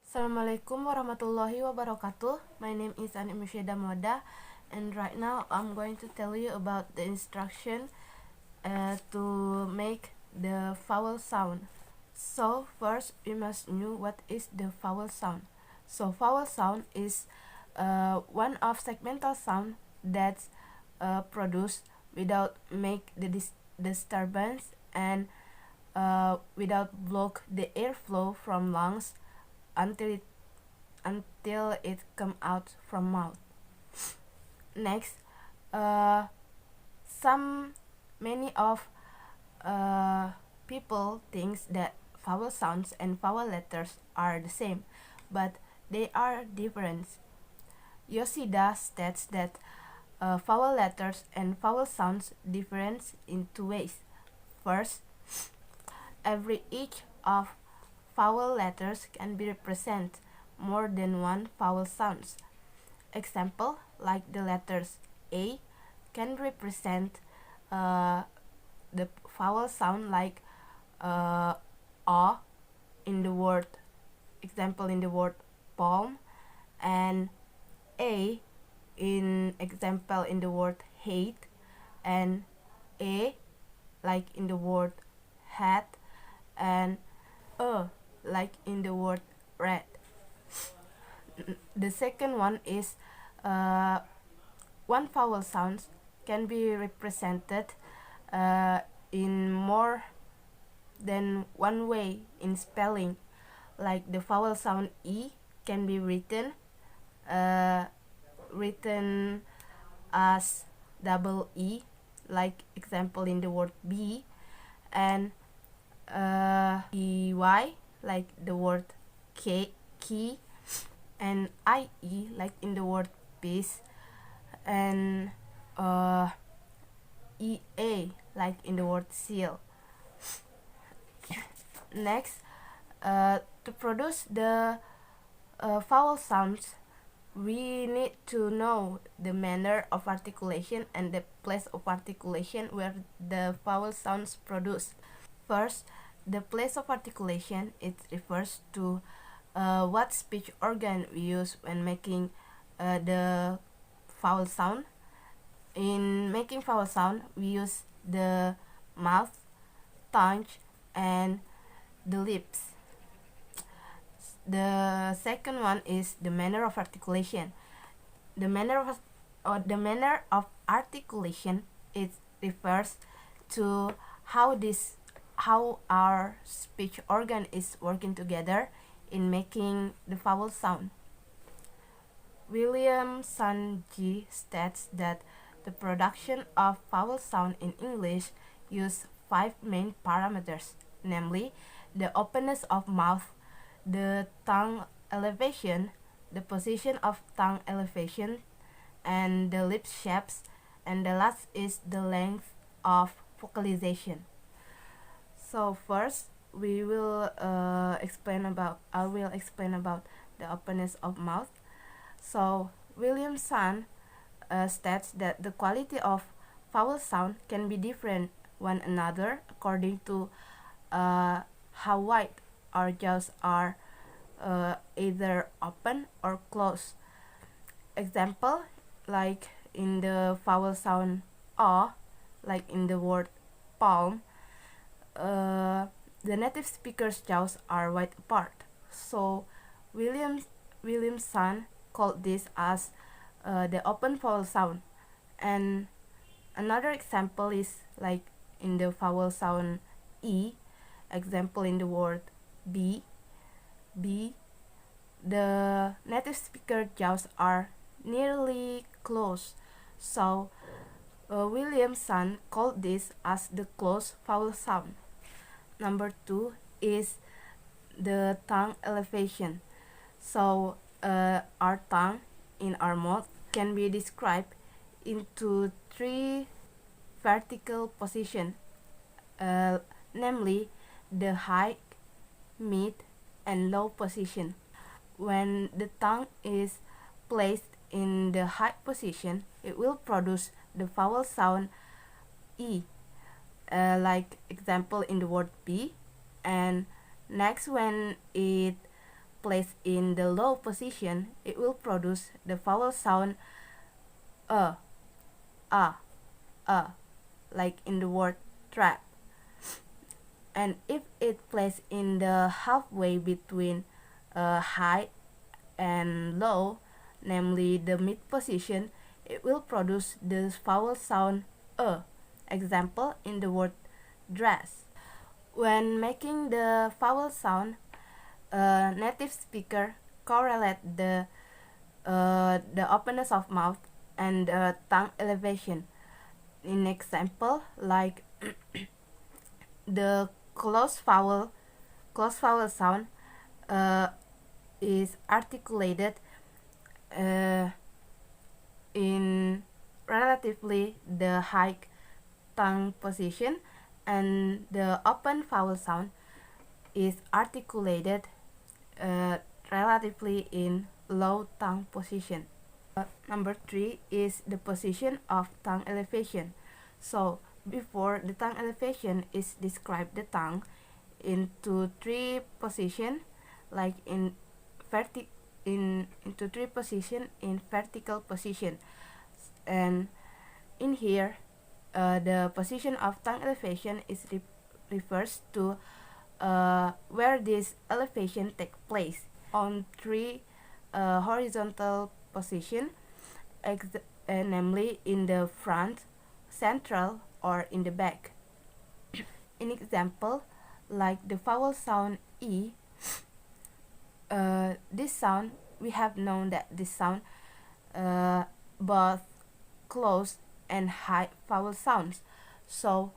Assalamualaikum warahmatullahi wabarakatuh. My name is Andi Mawaddah, and right now I'm going to tell you about the instruction to make the vowel sound. So first we must know what is the vowel sound. So vowel sound is one of segmental sound that's produced without make the disturbance and without block the airflow from lungs until it come out from mouth. Next, many of people thinks that vowel sounds and vowel letters are the same, but they are different. Musyahidah states that vowel letters and vowel sounds different in two ways. First, each of vowel letters can be represent more than one vowel sounds. Example, like the letters A can represent the vowel sound like A in the word, example in the word palm, and A in example in the word hate, and A like in the word hat, and like in the word red. The second one is one vowel sounds can be represented in more than one way in spelling. Like the vowel sound E can be written as double E, like example in the word B, and EY like the word key, and IE like in the word peace, and EA like in the word seal. Next, to produce the vowel sounds, we need to know the manner of articulation and the place of articulation where the vowel sounds produced. First, the place of articulation, it refers to what speech organ we use when making the vowel sound. In making vowel sound, we use the mouth, tongue, and the lips. The second one is the manner of articulation. The manner of articulation, it refers to how our speech organ is working together in making the vowel sound. William Sanji states that the production of vowel sound in English use 5 main parameters, namely the openness of mouth, the tongue elevation, the position of tongue elevation, and the lip shapes, and the last is the length of vocalization. So first, I will explain about the openness of mouth. So Williamson states that the quality of vowel sound can be different one another according to how wide our jaws are, either open or closed. Example, like in the vowel sound A, like in the word palm, the native speaker's jaws are wide apart. So Williamson called this as the open vowel sound. And another example is like in the vowel sound E, example in the word B, the native speaker jaws are nearly closed. So Williamson called this as the closed vowel sound. Number 2 is the tongue elevation. So our tongue in our mouth can be described into 3 vertical positions, namely the high, mid, and low position. When the tongue is placed in the high position, it will produce the vowel sound E, like example in the word B. And next, when it placed in the low position, it will produce the vowel sound a, like in the word trap. And if it placed in the halfway between high and low, namely the mid position, it will produce the vowel sound a. Example in the word dress. When making the vowel sound, a native speaker correlate the openness of mouth and the tongue elevation. In example, like the closed vowel sound is articulated in relatively the high tongue position, and the open vowel sound is articulated relatively in low tongue position. Number 3 is the position of tongue elevation. So before the tongue elevation is describe the tongue into 3 position, like into 3 position in vertical position. And in here, the position of tongue elevation is refers to where this elevation take place on 3 horizontal position, namely in the front, central, or in the back. In example, like the vowel sound E, this sound, we have known that this sound both closed and high vowel sounds. So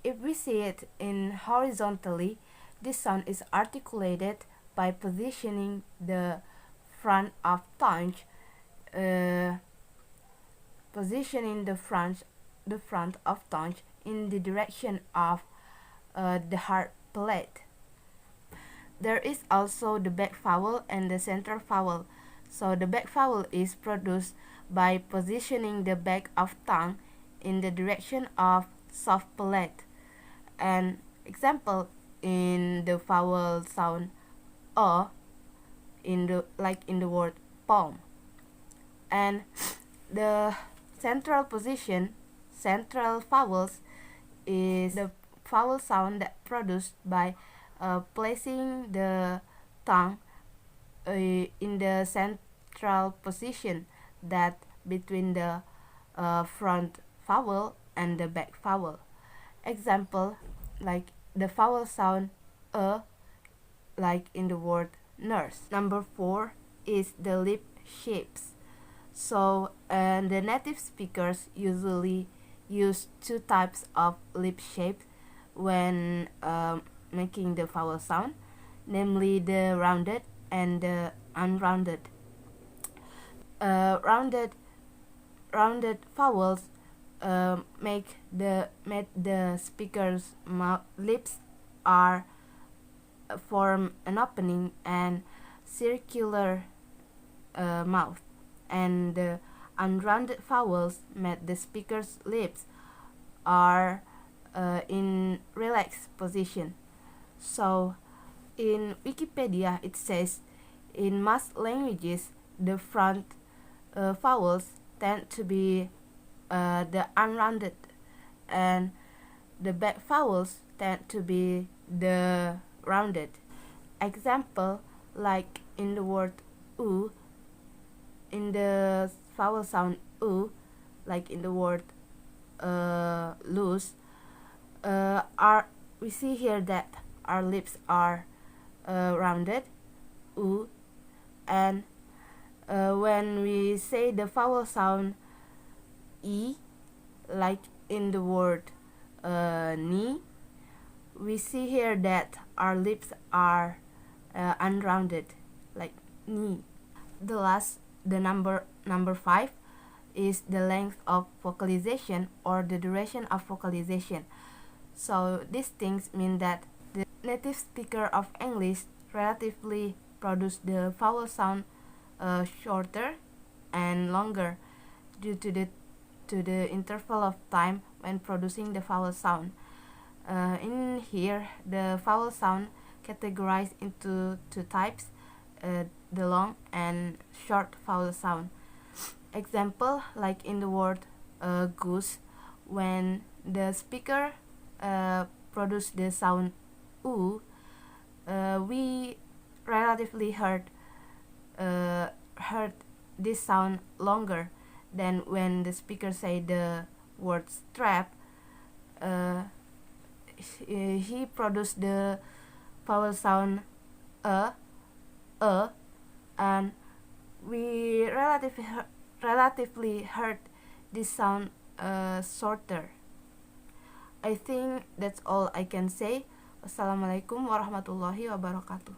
if we see it in horizontally, this sound is articulated by positioning the front of tongue, the front of tongue in the direction of the hard palate. There is also the back vowel and the central vowel. So the back vowel is produced by positioning the back of tongue in the direction of soft palate. And example in the vowel sound O, in the word palm. And the central vowels is the vowel sound that produced by placing the tongue in the central position that between the front vowel and the back vowel. Example, like the vowel sound a, like in the word nurse. Number 4 is the lip shapes. So the native speakers usually use 2 types of lip shape when making the vowel sound, namely the rounded and the unrounded. Rounded vowels make the speaker's lips are form an opening and circular mouth, and the unrounded vowels make the speaker's lips are in relaxed position. So in Wikipedia it says in most languages the front vowels tend to be the unrounded, and the back vowels tend to be the rounded. Example, like in the word u, in the vowel sound u, like in the word loose, we see here that our lips are rounded, u, and when we say the vowel sound e, like in the word knee, we see here that our lips are unrounded, like knee. The number 5 is the length of vocalization or the duration of vocalization. So these things mean that the native speaker of English relatively produce the vowel sound shorter and longer due to the interval of time when producing the vowel sound. In here, the vowel sound categorized into two types, the long and short vowel sound. Example, like in the word goose, when the speaker produce the sound u, we relatively heard this sound longer than when the speaker say the word strap. He produced the vowel sound a, and we relatively heard this sound shorter. I think that's all I can say. Wassalamualaikum warahmatullahi wabarakatuh.